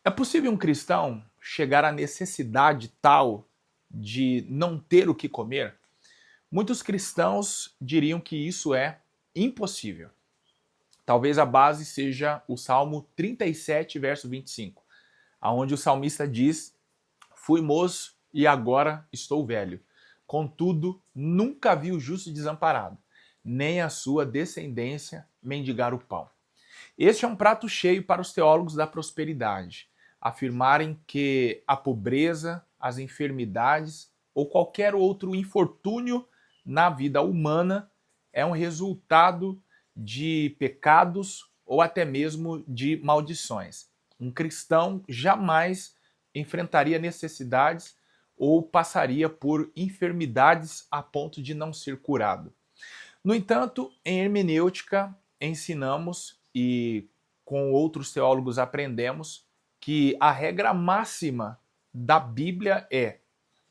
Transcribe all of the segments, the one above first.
É possível um cristão chegar à necessidade tal de não ter o que comer? Muitos cristãos diriam que isso é impossível. Talvez a base seja o Salmo 37, verso 25, aonde o salmista diz: Fui moço e agora estou velho. Contudo, nunca vi o justo desamparado, nem a sua descendência mendigar o pão. Este é um prato cheio para os teólogos da prosperidade, afirmarem que a pobreza, as enfermidades ou qualquer outro infortúnio na vida humana é um resultado de pecados ou até mesmo de maldições. Um cristão jamais enfrentaria necessidades ou passaria por enfermidades a ponto de não ser curado. No entanto, em hermenêutica, ensinamos e com outros teólogos aprendemos que a regra máxima da Bíblia é: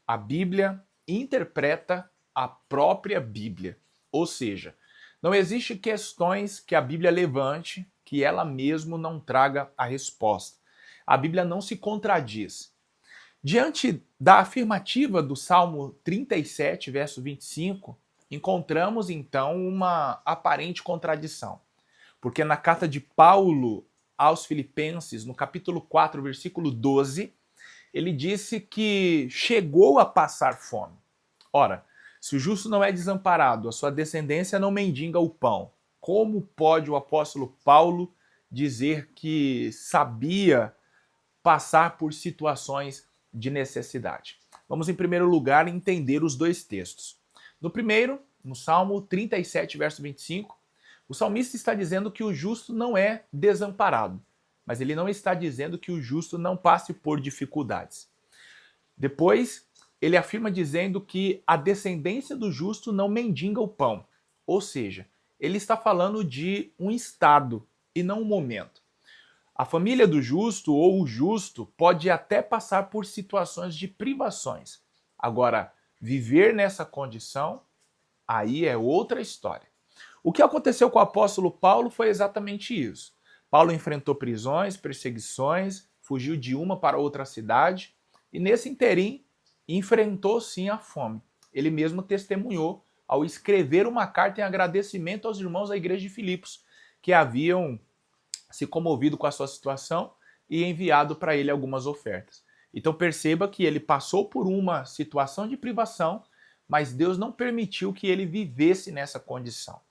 a Bíblia interpreta a própria Bíblia. Ou seja, não existe questões que a Bíblia levante que ela mesma não traga a resposta. A Bíblia não se contradiz. Diante da afirmativa do Salmo 37, verso 25, encontramos então uma aparente contradição. Porque na carta de Paulo aos Filipenses, no capítulo 4, versículo 12, ele disse que chegou a passar fome. Ora, se o justo não é desamparado, a sua descendência não mendiga o pão, como pode o apóstolo Paulo dizer que sabia passar por situações de necessidade? Vamos, em primeiro lugar, entender os dois textos. No primeiro, no Salmo 37, verso 25, o salmista está dizendo que o justo não é desamparado, mas ele não está dizendo que o justo não passe por dificuldades. Depois, ele afirma dizendo que a descendência do justo não mendiga o pão. Ou seja, ele está falando de um estado e não um momento. A família do justo ou o justo pode até passar por situações de privações. Agora, viver nessa condição, aí é outra história. O que aconteceu com o apóstolo Paulo foi exatamente isso. Paulo enfrentou prisões, perseguições, fugiu de uma para outra cidade e nesse interim enfrentou sim a fome. Ele mesmo testemunhou ao escrever uma carta em agradecimento aos irmãos da igreja de Filipos, que haviam se comovido com a sua situação e enviado para ele algumas ofertas. Então perceba que ele passou por uma situação de privação, mas Deus não permitiu que ele vivesse nessa condição.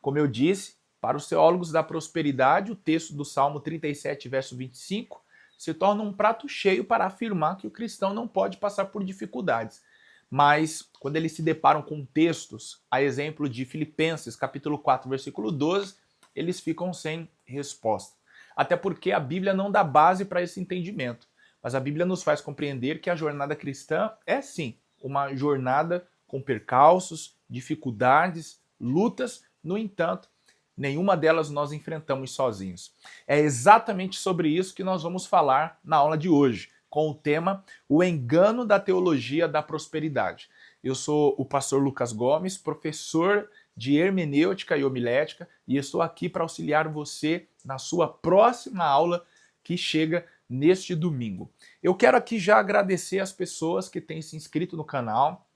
Como eu disse, para os teólogos da prosperidade, o texto do Salmo 37, verso 25, se torna um prato cheio para afirmar que o cristão não pode passar por dificuldades. Mas, quando eles se deparam com textos, a exemplo de Filipenses, capítulo 4, versículo 12, eles ficam sem resposta. Até porque a Bíblia não dá base para esse entendimento. Mas a Bíblia nos faz compreender que a jornada cristã é sim uma jornada com percalços, dificuldades, lutas. No entanto, nenhuma delas nós enfrentamos sozinhos. É exatamente sobre isso que nós vamos falar na aula de hoje, com o tema O Engano da Teologia da Prosperidade. Eu sou o pastor Lucas Gomes, professor de hermenêutica e homilética, e estou aqui para auxiliar você na sua próxima aula que chega neste domingo. Eu quero aqui já agradecer as pessoas que têm se inscrito no canal,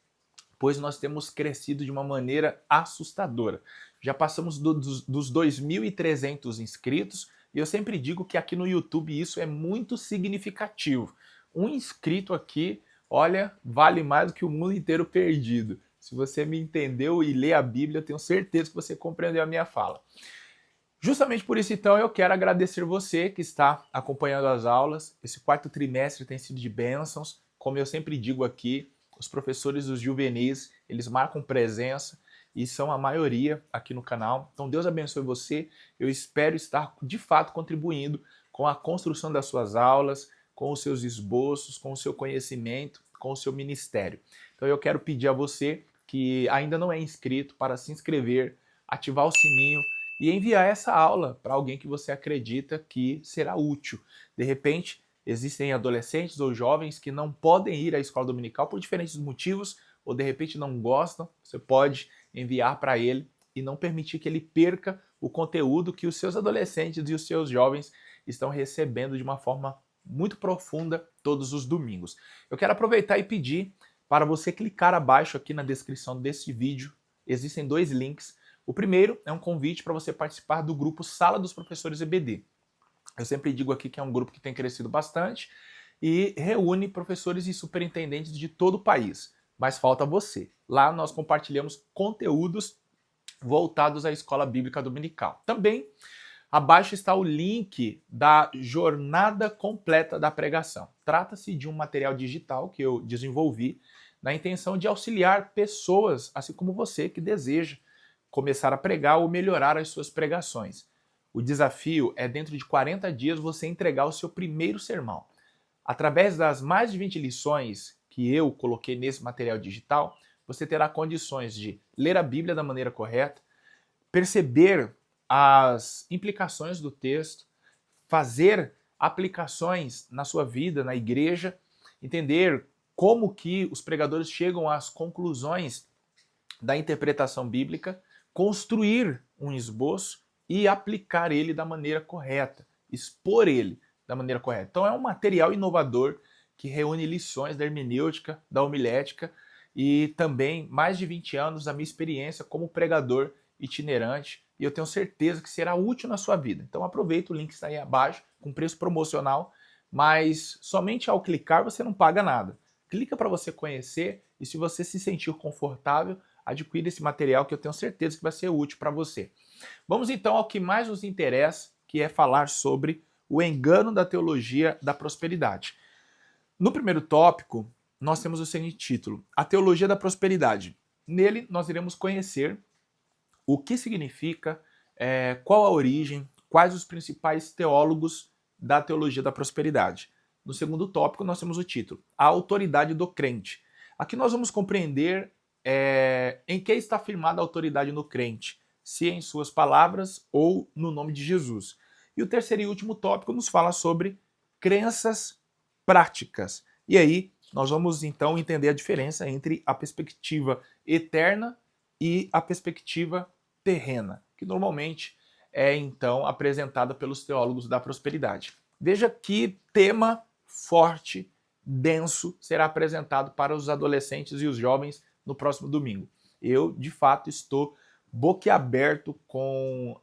pois nós temos crescido de uma maneira assustadora. Já passamos dos 2.300 inscritos e eu sempre digo que aqui no YouTube isso é muito significativo. Um inscrito aqui, olha, vale mais do que o mundo inteiro perdido. Se você me entendeu e lê a Bíblia, eu tenho certeza que você compreendeu a minha fala. Justamente por isso, então, eu quero agradecer você que está acompanhando as aulas. Esse quarto trimestre tem sido de bênçãos. Como eu sempre digo aqui, os professores dos juvenis, eles marcam presença e são a maioria aqui no canal. Então, Deus abençoe você. Eu espero estar, de fato, contribuindo com a construção das suas aulas, com os seus esboços, com o seu conhecimento, com o seu ministério. Então, eu quero pedir a você que ainda não é inscrito para se inscrever, ativar o sininho e enviar essa aula para alguém que você acredita que será útil. De repente, existem adolescentes ou jovens que não podem ir à escola dominical por diferentes motivos, ou de repente não gostam, você pode enviar para ele e não permitir que ele perca o conteúdo que os seus adolescentes e os seus jovens estão recebendo de uma forma muito profunda todos os domingos. Eu quero aproveitar e pedir para você clicar abaixo aqui na descrição desse vídeo. Existem 2 links. O primeiro é um convite para você participar do grupo Sala dos Professores EBD. Eu sempre digo aqui que é um grupo que tem crescido bastante e reúne professores e superintendentes de todo o país. Mas falta você. Lá nós compartilhamos conteúdos voltados à escola bíblica dominical. Também abaixo está o link da jornada completa da pregação. Trata-se de um material digital que eu desenvolvi na intenção de auxiliar pessoas, assim como você, que deseja começar a pregar ou melhorar as suas pregações. O desafio é, dentro de 40 dias, você entregar o seu primeiro sermão. Através das mais de 20 lições que eu coloquei nesse material digital, você terá condições de ler a Bíblia da maneira correta, perceber as implicações do texto, fazer aplicações na sua vida, na igreja, entender como que os pregadores chegam às conclusões da interpretação bíblica, construir um esboço e aplicar ele da maneira correta, expor ele da maneira correta. Então é um material inovador que reúne lições da hermenêutica, da homilética e também mais de 20 anos da minha experiência como pregador itinerante, e eu tenho certeza que será útil na sua vida. Então aproveita, o link está aí abaixo, com preço promocional, mas somente ao clicar você não paga nada. Clica para você conhecer e, se você se sentir confortável, adquira esse material que eu tenho certeza que vai ser útil para você. Vamos então ao que mais nos interessa, que é falar sobre o engano da teologia da prosperidade. No primeiro tópico, nós temos o seguinte título: A Teologia da Prosperidade. Nele, nós iremos conhecer o que significa, qual a origem, quais os principais teólogos da teologia da prosperidade. No segundo tópico, nós temos o título: A Autoridade do Crente. Aqui nós vamos compreender em que está firmada a autoridade no crente, se em suas palavras ou no nome de Jesus. E o terceiro e último tópico nos fala sobre crenças práticas. E aí nós vamos então entender a diferença entre a perspectiva eterna e a perspectiva terrena, que normalmente é então apresentada pelos teólogos da prosperidade. Veja que tema forte, denso, será apresentado para os adolescentes e os jovens no próximo domingo. Eu, de fato, estou boquiaberto com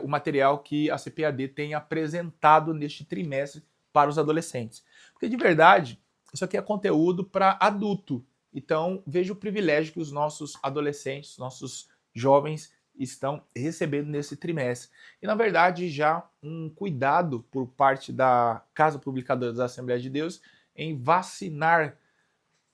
o material que a CPAD tem apresentado neste trimestre para os adolescentes. Porque, de verdade, isso aqui é conteúdo para adulto. Então, veja o privilégio que os nossos adolescentes, nossos jovens estão recebendo nesse trimestre. E, na verdade, já um cuidado por parte da Casa Publicadora da Assembleia de Deus em vacinar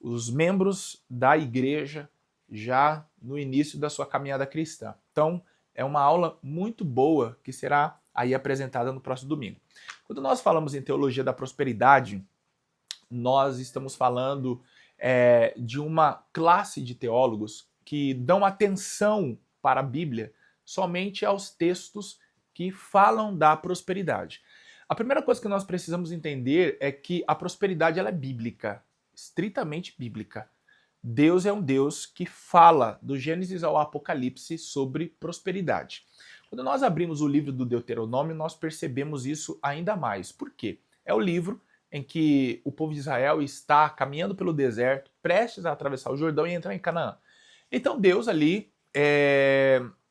os membros da igreja já no início da sua caminhada cristã. Então, é uma aula muito boa que será aí apresentada no próximo domingo. Quando nós falamos em teologia da prosperidade, nós estamos falando de uma classe de teólogos que dão atenção para a Bíblia somente aos textos que falam da prosperidade. A primeira coisa que nós precisamos entender é que a prosperidade ela é bíblica, estritamente bíblica. Deus é um Deus que fala do Gênesis ao Apocalipse sobre prosperidade. Quando nós abrimos o livro do Deuteronômio, nós percebemos isso ainda mais. Por quê? É o livro em que o povo de Israel está caminhando pelo deserto, prestes a atravessar o Jordão e entrar em Canaã. Então Deus ali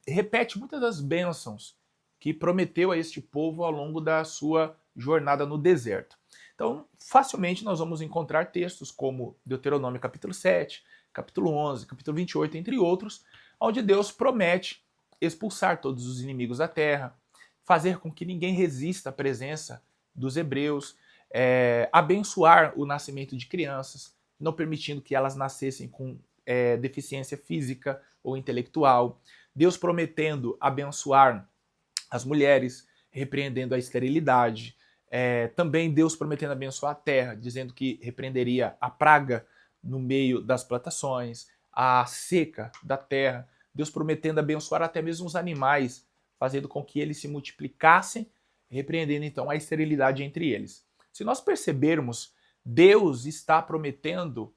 repete muitas das bênçãos que prometeu a este povo ao longo da sua jornada no deserto. Então, facilmente nós vamos encontrar textos como Deuteronômio capítulo 7, capítulo 11, capítulo 28, entre outros, onde Deus promete expulsar todos os inimigos da terra, fazer com que ninguém resista à presença dos hebreus, abençoar o nascimento de crianças, não permitindo que elas nascessem com deficiência física ou intelectual. Deus prometendo abençoar as mulheres, repreendendo a esterilidade. Também Deus prometendo abençoar a terra, dizendo que repreenderia a praga no meio das plantações, a seca da terra. Deus prometendo abençoar até mesmo os animais, fazendo com que eles se multiplicassem, repreendendo então a esterilidade entre eles. Se nós percebermos, Deus está prometendo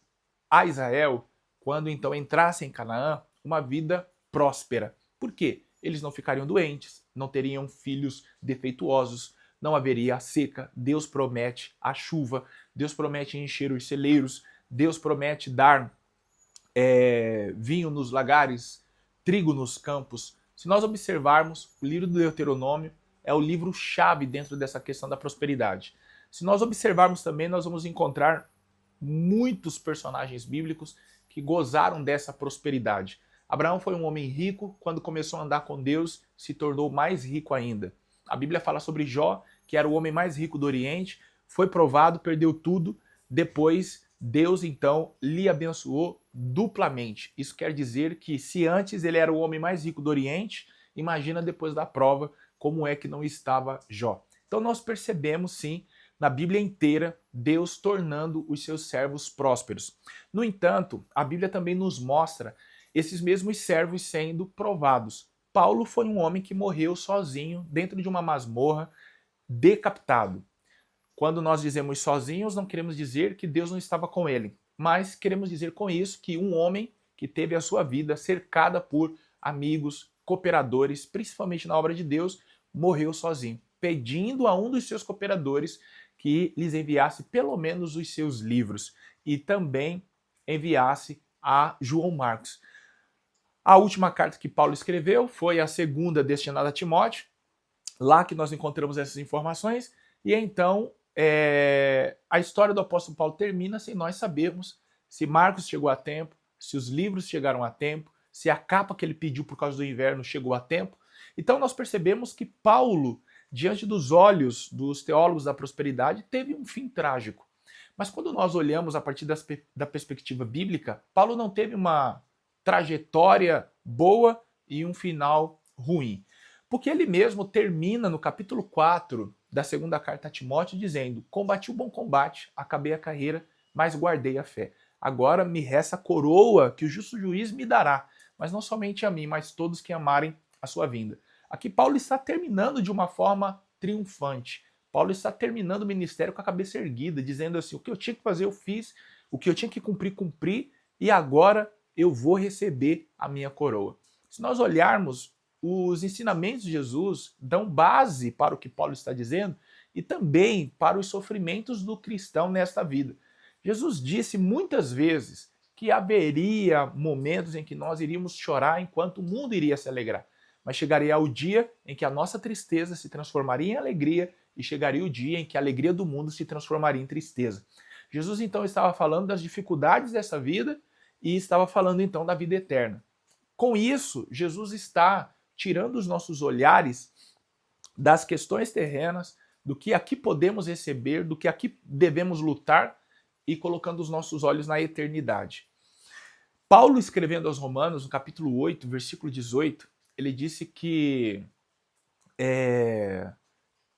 a Israel, quando então entrassem em Canaã, uma vida próspera. Por quê? Eles não ficariam doentes, não teriam filhos defeituosos, não haveria a seca. Deus promete a chuva, Deus promete encher os celeiros, Deus promete dar vinho nos lagares, trigo nos campos. Se nós observarmos, o livro do Deuteronômio é o livro-chave dentro dessa questão da prosperidade. Se nós observarmos também, nós vamos encontrar muitos personagens bíblicos que gozaram dessa prosperidade. Abraão foi um homem rico, quando começou a andar com Deus, se tornou mais rico ainda. A Bíblia fala sobre Jó, que era o homem mais rico do Oriente, foi provado, perdeu tudo, depois Deus então lhe abençoou duplamente. Isso quer dizer que se antes ele era o homem mais rico do Oriente, imagina depois da prova como é que não estava Jó. Então nós percebemos sim, na Bíblia inteira, Deus tornando os seus servos prósperos. No entanto, a Bíblia também nos mostra esses mesmos servos sendo provados. Paulo foi um homem que morreu sozinho dentro de uma masmorra, decapitado. Quando nós dizemos sozinhos, não queremos dizer que Deus não estava com ele, mas queremos dizer com isso que um homem que teve a sua vida cercada por amigos, cooperadores, principalmente na obra de Deus, morreu sozinho, pedindo a um dos seus cooperadores que lhes enviasse pelo menos os seus livros e também enviasse a João Marcos. A última carta que Paulo escreveu foi a segunda destinada a Timóteo, lá que nós encontramos essas informações, e então a história do apóstolo Paulo termina sem nós sabermos se Marcos chegou a tempo, se os livros chegaram a tempo, se a capa que ele pediu por causa do inverno chegou a tempo. Então nós percebemos que Paulo, diante dos olhos dos teólogos da prosperidade, teve um fim trágico. Mas quando nós olhamos a partir da perspectiva bíblica, Paulo não teve uma trajetória boa e um final ruim. Porque ele mesmo termina no capítulo 4 da segunda carta a Timóteo dizendo: combati o bom combate, acabei a carreira, mas guardei a fé. Agora me resta a coroa que o justo juiz me dará, mas não somente a mim, mas todos que amarem a sua vinda. Aqui Paulo está terminando de uma forma triunfante. Paulo está terminando o ministério com a cabeça erguida, dizendo assim: o que eu tinha que fazer eu fiz, o que eu tinha que cumprir, cumpri, e agora eu vou receber a minha coroa. Se nós olharmos, os ensinamentos de Jesus dão base para o que Paulo está dizendo e também para os sofrimentos do cristão nesta vida. Jesus disse muitas vezes que haveria momentos em que nós iríamos chorar enquanto o mundo iria se alegrar. Mas chegaria o dia em que a nossa tristeza se transformaria em alegria e chegaria o dia em que a alegria do mundo se transformaria em tristeza. Jesus então estava falando das dificuldades dessa vida e estava falando então da vida eterna. Com isso, Jesus está tirando os nossos olhares das questões terrenas, do que aqui podemos receber, do que aqui devemos lutar e colocando os nossos olhos na eternidade. Paulo, escrevendo aos Romanos, no capítulo 8, versículo 18, ele disse que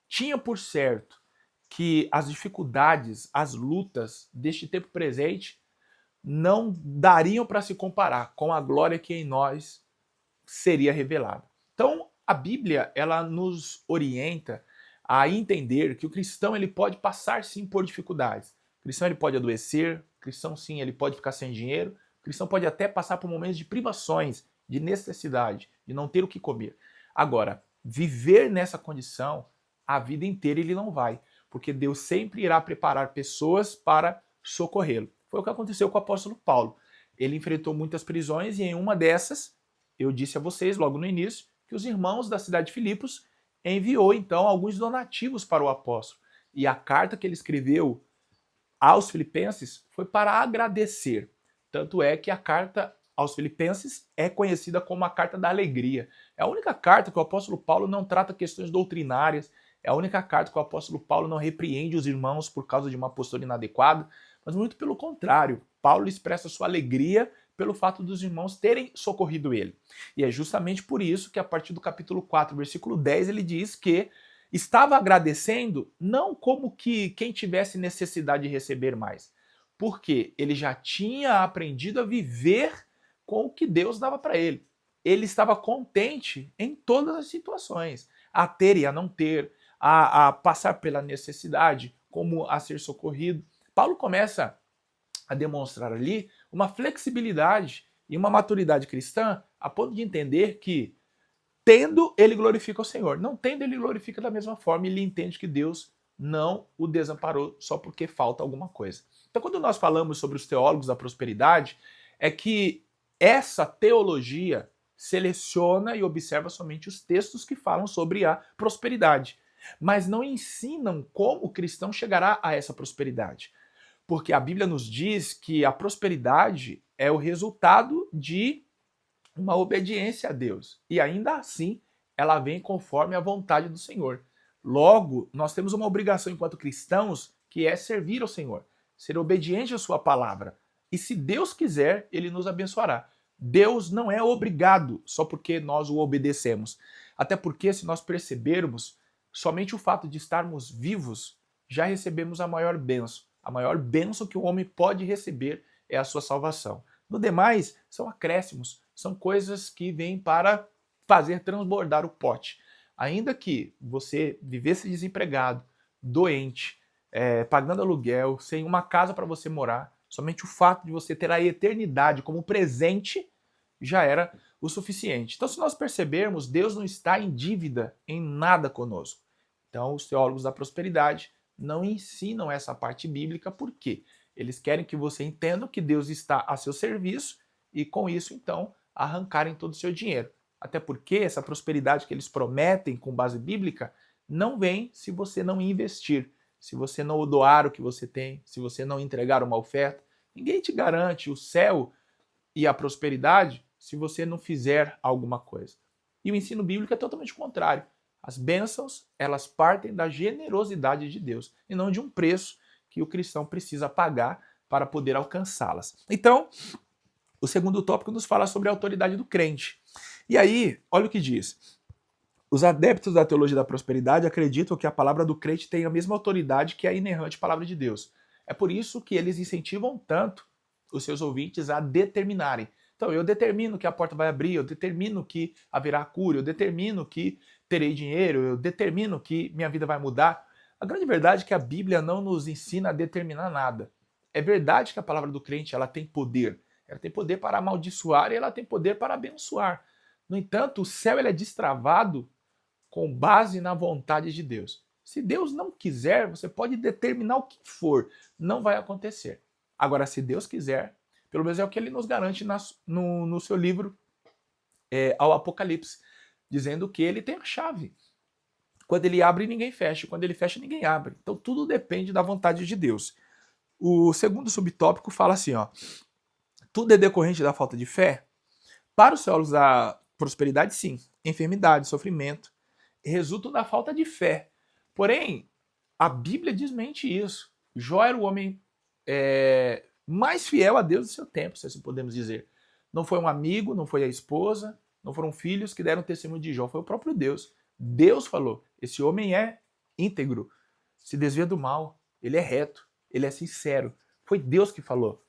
tinha por certo que as dificuldades, as lutas deste tempo presente não dariam para se comparar com a glória que em nós seria revelada. Então, a Bíblia, ela nos orienta a entender que o cristão ele pode passar sim por dificuldades. O cristão ele pode adoecer, o cristão sim ele pode ficar sem dinheiro, o cristão pode até passar por momentos de privações, de necessidade, de não ter o que comer. Agora, viver nessa condição a vida inteira ele não vai, porque Deus sempre irá preparar pessoas para socorrê-lo. Foi o que aconteceu com o apóstolo Paulo. Ele enfrentou muitas prisões e em uma dessas, eu disse a vocês logo no início, que os irmãos da cidade de Filipos enviou então alguns donativos para o apóstolo. E a carta que ele escreveu aos filipenses foi para agradecer. Tanto é que a carta aos filipenses é conhecida como a carta da alegria. É a única carta que o apóstolo Paulo não trata questões doutrinárias, é a única carta que o apóstolo Paulo não repreende os irmãos por causa de uma postura inadequada, mas muito pelo contrário, Paulo expressa sua alegria pelo fato dos irmãos terem socorrido ele. E é justamente por isso que a partir do capítulo 4, versículo 10, ele diz que estava agradecendo não como que quem tivesse necessidade de receber mais, porque ele já tinha aprendido a viver com o que Deus dava para ele. Ele estava contente em todas as situações, a ter e a não ter, a passar pela necessidade, como a ser socorrido. Paulo começa a demonstrar ali uma flexibilidade e uma maturidade cristã a ponto de entender que Tendo, ele glorifica o Senhor. Não tendo, ele glorifica da mesma forma e ele entende que Deus não o desamparou só porque falta alguma coisa. Então, quando nós falamos sobre os teólogos da prosperidade, é que essa teologia seleciona e observa somente os textos que falam sobre a prosperidade, mas não ensinam como o cristão chegará a essa prosperidade. Porque a Bíblia nos diz que a prosperidade é o resultado de uma obediência a Deus. E ainda assim, ela vem conforme a vontade do Senhor. Logo, nós temos uma obrigação enquanto cristãos, que é servir ao Senhor, ser obediente à sua palavra. E se Deus quiser, ele nos abençoará. Deus não é obrigado só porque nós o obedecemos. Até porque, se nós percebermos, somente o fato de estarmos vivos, já recebemos a maior bênção. A maior bênção que o homem pode receber é a sua salvação. No demais, são acréscimos, são coisas que vêm para fazer transbordar o pote. Ainda que você vivesse desempregado, doente, pagando aluguel, sem uma casa para você morar, somente o fato de você ter a eternidade como presente já era o suficiente. Então, se nós percebermos, Deus não está em dívida em nada conosco. Então, os teólogos da prosperidade não ensinam essa parte bíblica, por quê? Eles querem que você entenda que Deus está a seu serviço e, com isso, então, arrancarem todo o seu dinheiro. Até porque essa prosperidade que eles prometem com base bíblica não vem se você não investir, se você não doar o que você tem, se você não entregar uma oferta. Ninguém te garante o céu e a prosperidade se você não fizer alguma coisa. E o ensino bíblico é totalmente contrário. As bênçãos, elas partem da generosidade de Deus e não de um preço que o cristão precisa pagar para poder alcançá-las. Então, o segundo tópico nos fala sobre a autoridade do crente. E aí, olha o que diz. Os adeptos da teologia da prosperidade acreditam que a palavra do crente tem a mesma autoridade que a inerrante palavra de Deus. É por isso que eles incentivam tanto os seus ouvintes a determinarem. Então, eu determino que a porta vai abrir, eu determino que haverá cura, eu determino que terei dinheiro, eu determino que minha vida vai mudar. A grande verdade é que a Bíblia não nos ensina a determinar nada. É verdade que a palavra do crente ela tem poder. Ela tem poder para amaldiçoar e ela tem poder para abençoar. No entanto, o céu ele é destravado com base na vontade de Deus. Se Deus não quiser, você pode determinar o que for, não vai acontecer. Agora, se Deus quiser, pelo menos é o que ele nos garante no seu livro ao Apocalipse, dizendo que ele tem a chave. Quando ele abre, ninguém fecha. Quando ele fecha, ninguém abre. Então, tudo depende da vontade de Deus. O segundo subtópico fala assim, ó, tudo é decorrente da falta de fé? Para os teólogos da prosperidade, sim. Enfermidade, sofrimento, resultam da falta de fé. Porém, a Bíblia desmente isso. Jó era o homem mais fiel a Deus do seu tempo, se assim podemos dizer. Não foi um amigo, não foi a esposa, não foram filhos que deram testemunho de Jó, foi o próprio Deus. Deus falou, esse homem é íntegro, se desvia do mal, ele é reto, ele é sincero. Foi Deus que falou.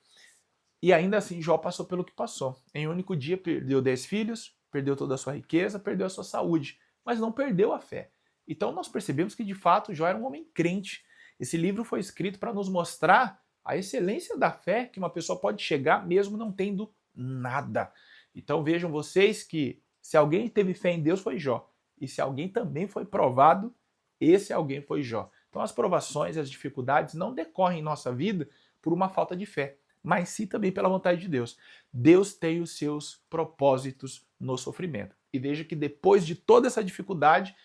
E ainda assim, Jó passou pelo que passou. Em um único dia, perdeu 10 filhos, perdeu toda a sua riqueza, perdeu a sua saúde, mas não perdeu a fé. Então nós percebemos que, de fato, Jó era um homem crente. Esse livro foi escrito para nos mostrar a excelência da fé que uma pessoa pode chegar mesmo não tendo nada. Então vejam vocês que se alguém teve fé em Deus foi Jó. E se alguém também foi provado, esse alguém foi Jó. Então as provações e as dificuldades não decorrem em nossa vida por uma falta de fé, mas sim também pela vontade de Deus. Deus tem os seus propósitos no sofrimento. E veja que depois de toda essa dificuldade,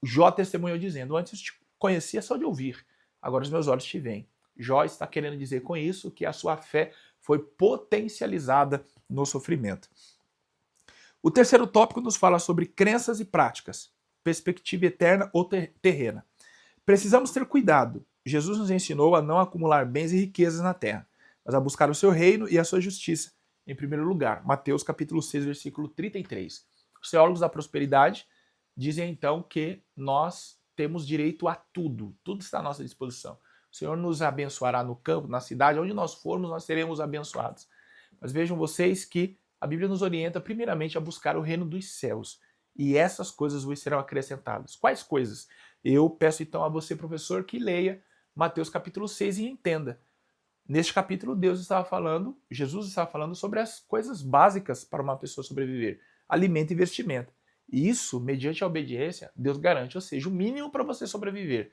Jó testemunhou dizendo, antes te conhecia só de ouvir, agora os meus olhos te veem. Jó está querendo dizer com isso que a sua fé foi potencializada no sofrimento. O terceiro tópico nos fala sobre crenças e práticas, perspectiva eterna ou terrena. Precisamos ter cuidado. Jesus nos ensinou a não acumular bens e riquezas na terra, mas a buscar o seu reino e a sua justiça, em primeiro lugar. Mateus capítulo 6, versículo 33. Os teólogos da prosperidade dizem então que nós temos direito a tudo, tudo está à nossa disposição. O Senhor nos abençoará no campo, na cidade, onde nós formos, nós seremos abençoados. Mas vejam vocês que a Bíblia nos orienta primeiramente a buscar o reino dos céus. E essas coisas vos serão acrescentadas. Quais coisas? Eu peço então a você, professor, que leia Mateus capítulo 6 e entenda. Neste capítulo, Jesus estava falando sobre as coisas básicas para uma pessoa sobreviver. Alimento e vestimenta. E isso, mediante a obediência, Deus garante, ou seja, o mínimo para você sobreviver.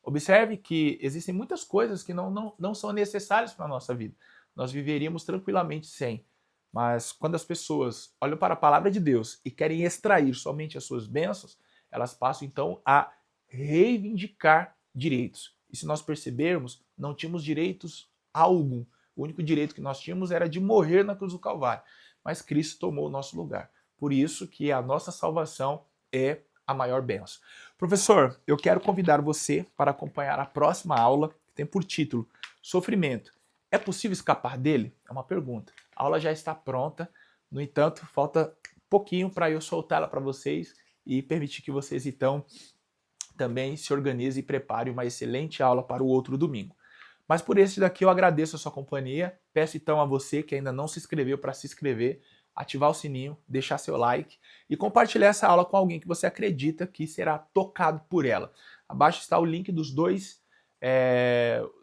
Observe que existem muitas coisas que não são necessárias para a nossa vida. Nós viveríamos tranquilamente sem. Mas quando as pessoas olham para a palavra de Deus e querem extrair somente as suas bênçãos, elas passam então a reivindicar direitos. E se nós percebermos, não tínhamos direitos algum. O único direito que nós tínhamos era de morrer na cruz do Calvário. Mas Cristo tomou o nosso lugar. Por isso que a nossa salvação é a maior bênção. Professor, eu quero convidar você para acompanhar a próxima aula, que tem por título Sofrimento. É possível escapar dele? É uma pergunta. A aula já está pronta, no entanto, falta pouquinho para eu soltá-la para vocês e permitir que vocês, então, também se organizem e preparem uma excelente aula para o outro domingo. Mas por esse daqui eu agradeço a sua companhia, peço então a você que ainda não se inscreveu para se inscrever, ativar o sininho, deixar seu like e compartilhar essa aula com alguém que você acredita que será tocado por ela. Abaixo está o link dos dois,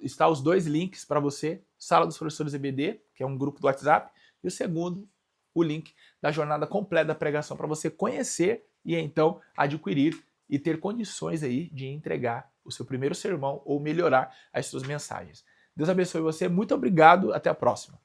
está os dois links para você, Sala dos Professores EBD, que é um grupo do WhatsApp, e o segundo, o link da jornada completa da pregação para você conhecer e então adquirir e ter condições aí de entregar o seu primeiro sermão ou melhorar as suas mensagens. Deus abençoe você, muito obrigado, até a próxima.